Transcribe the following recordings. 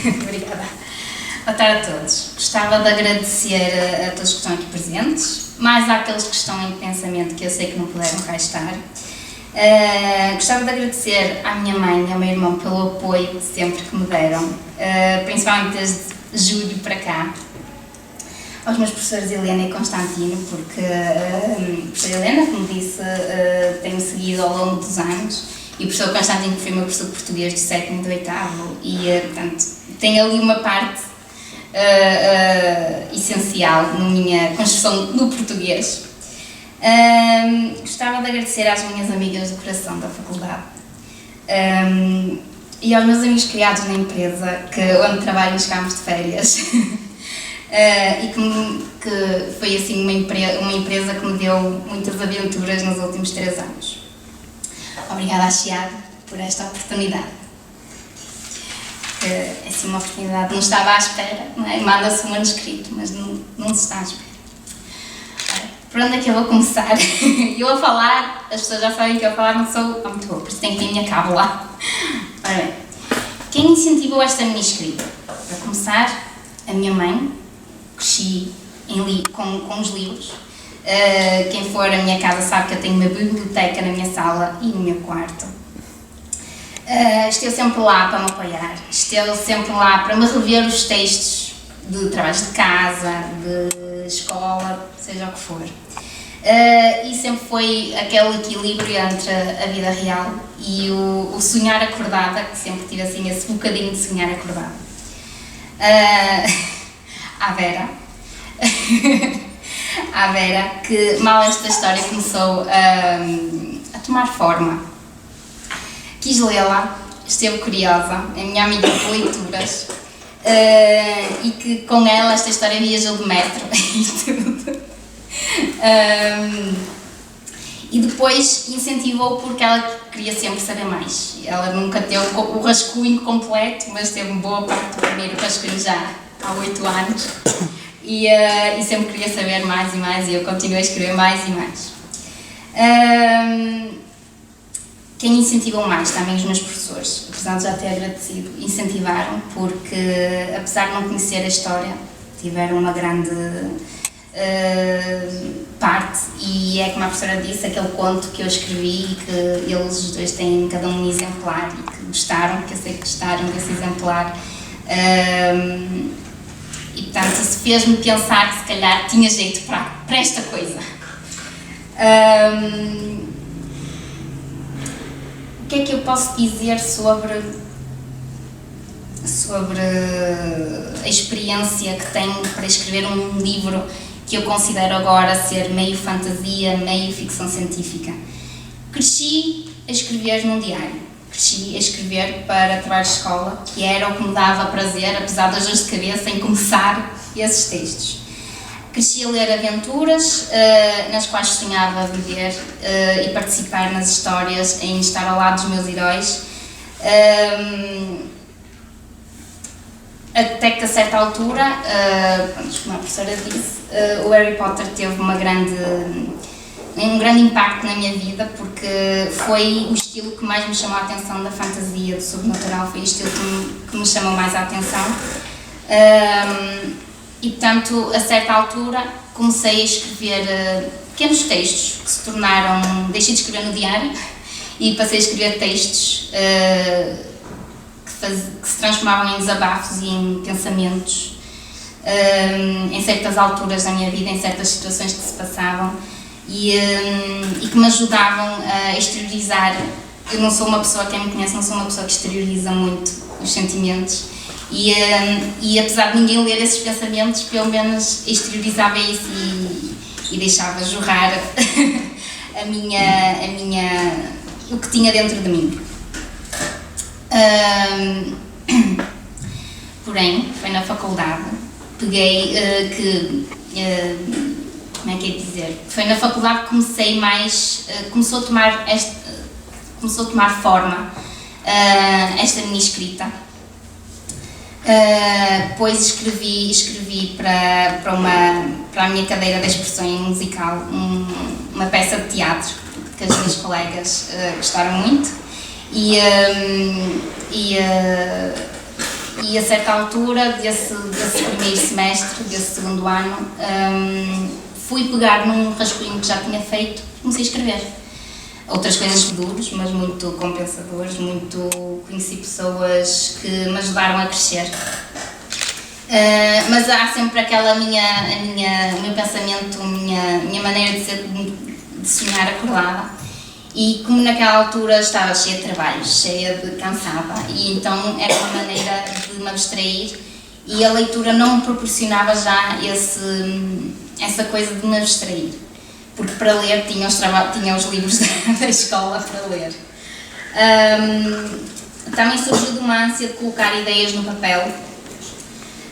Obrigada. Boa tarde a todos. Gostava de agradecer a todos que estão aqui presentes, mais àqueles que estão em pensamento que eu sei que não puderam cá estar. Gostava de agradecer à minha mãe e ao meu irmão pelo apoio sempre que me deram, principalmente desde julho para cá. Aos meus professores Helena e Constantino, porque a professora Helena, como disse, tem-me seguido ao longo dos anos, e o professor Constantino foi o meu professor de português do 7º e do 8º, e, portanto, tem ali uma parte essencial na minha construção no português. Gostava de agradecer às minhas amigas do coração da faculdade e aos meus amigos criados na empresa, onde trabalho nos campos de férias. E que foi assim uma empresa que me deu muitas aventuras nos últimos 3 anos. Obrigada à Chiado por esta oportunidade. É assim uma oportunidade que não estava à espera, não é? Manda-se um manuscrito, mas não se está à espera. Por onde é que eu vou começar? Eu a falar, as pessoas já sabem que eu a falar não sou muito boa, por isso tenho que ter a minha cábula. Ora bem, quem incentivou esta minha escrita? Para começar, a minha mãe. Cresci com os livros. Quem for à minha casa sabe que eu tenho uma biblioteca na minha sala e no meu quarto. Esteve sempre lá para me apoiar, esteve sempre lá para me rever os textos de trabalhos de casa, de escola, seja o que for. E sempre foi aquele equilíbrio entre a vida real e o sonhar acordada, que sempre tive assim esse bocadinho de sonhar acordada. À Vera, que mal esta história começou a tomar forma, quis lê-la, esteve curiosa, é minha amiga de leituras, e que com ela esta história viajou de metro e tudo. E depois incentivou porque ela queria sempre saber mais. Ela nunca teve o rascunho completo, mas teve boa parte do primeiro rascunho já há 8 anos. E sempre queria saber mais e mais, e eu continuo a escrever mais e mais. Quem incentivou mais? Também os meus professores, apesar de já ter agradecido, incentivaram, porque apesar de não conhecer a história, tiveram uma grande parte, e é como a professora disse, aquele conto que eu escrevi e que eles os dois têm cada um exemplar e que gostaram, que eu sei que gostaram desse exemplar. E portanto isso fez-me pensar que se calhar tinha jeito para esta coisa. O que é que eu posso dizer sobre a experiência que tenho para escrever um livro que eu considero agora ser meio fantasia, meio ficção científica? Cresci a escrever num diário. Cresci a escrever para trabalho de escola, que era o que me dava prazer, apesar das dores de cabeça, em começar esses textos. Cresci a ler aventuras, nas quais sonhava viver e participar nas histórias, em estar ao lado dos meus heróis, até que a certa altura, como a professora disse, o Harry Potter teve um grande impacto na minha vida, porque foi o estilo que mais me chamou a atenção da fantasia, do sobrenatural, foi o estilo que me chamou mais a atenção. E portanto, a certa altura, comecei a escrever pequenos textos que se tornaram... Deixei de escrever no diário e passei a escrever textos que se transformavam em desabafos e em pensamentos em certas alturas da minha vida, em certas situações que se passavam. E que me ajudavam a exteriorizar. Eu não sou uma pessoa, quem me conhece, não sou uma pessoa que exterioriza muito os sentimentos, e apesar de ninguém ler esses pensamentos, pelo menos exteriorizava isso e deixava jorrar o que tinha dentro de mim. Porém, foi na faculdade, peguei como é que é dizer? Foi na faculdade que comecei mais, começou a tomar forma esta minha escrita. Depois escrevi para a minha cadeira de expressão musical uma peça de teatro que as minhas colegas gostaram muito, e E a certa altura desse primeiro semestre, desse segundo ano, fui pegar num rascunho que já tinha feito e comecei a escrever. Outras coisas duras, mas muito compensadoras, conheci pessoas que me ajudaram a crescer. Mas há sempre aquela o meu pensamento, a minha maneira de sonhar acordada. E como naquela altura estava cheia de trabalho, cheia de cansada, e então era uma maneira de me abstrair, e a leitura não me proporcionava já essa coisa de me abstrair, porque para ler tinha os livros da escola para ler. Também surgiu de uma ânsia de colocar ideias no papel,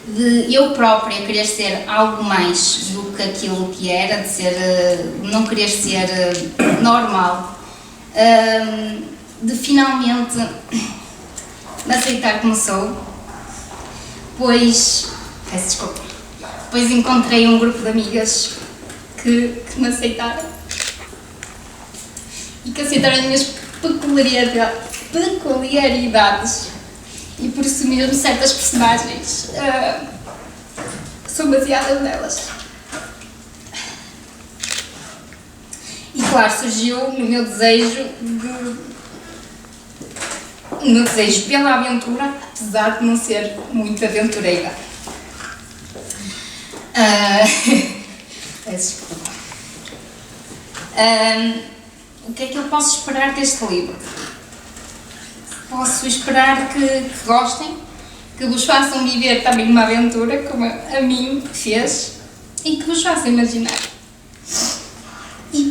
de eu própria querer ser algo mais do que aquilo que era, não querer ser normal. De finalmente me aceitar como sou, pois encontrei um grupo de amigas que me aceitaram e que aceitaram as minhas peculiaridades, e por isso mesmo certas personagens são baseadas nelas. E claro, surgiu no meu desejo pela aventura, apesar de não ser muito aventureira. Peço desculpa. O que é que eu posso esperar deste livro? Posso esperar que gostem, que vos façam viver também uma aventura, como a mim fez, e que vos façam imaginar. E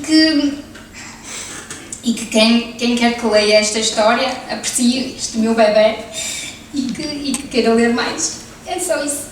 que quem quer que leia esta história aprecie este meu bebê e que queira ler mais. É só isso.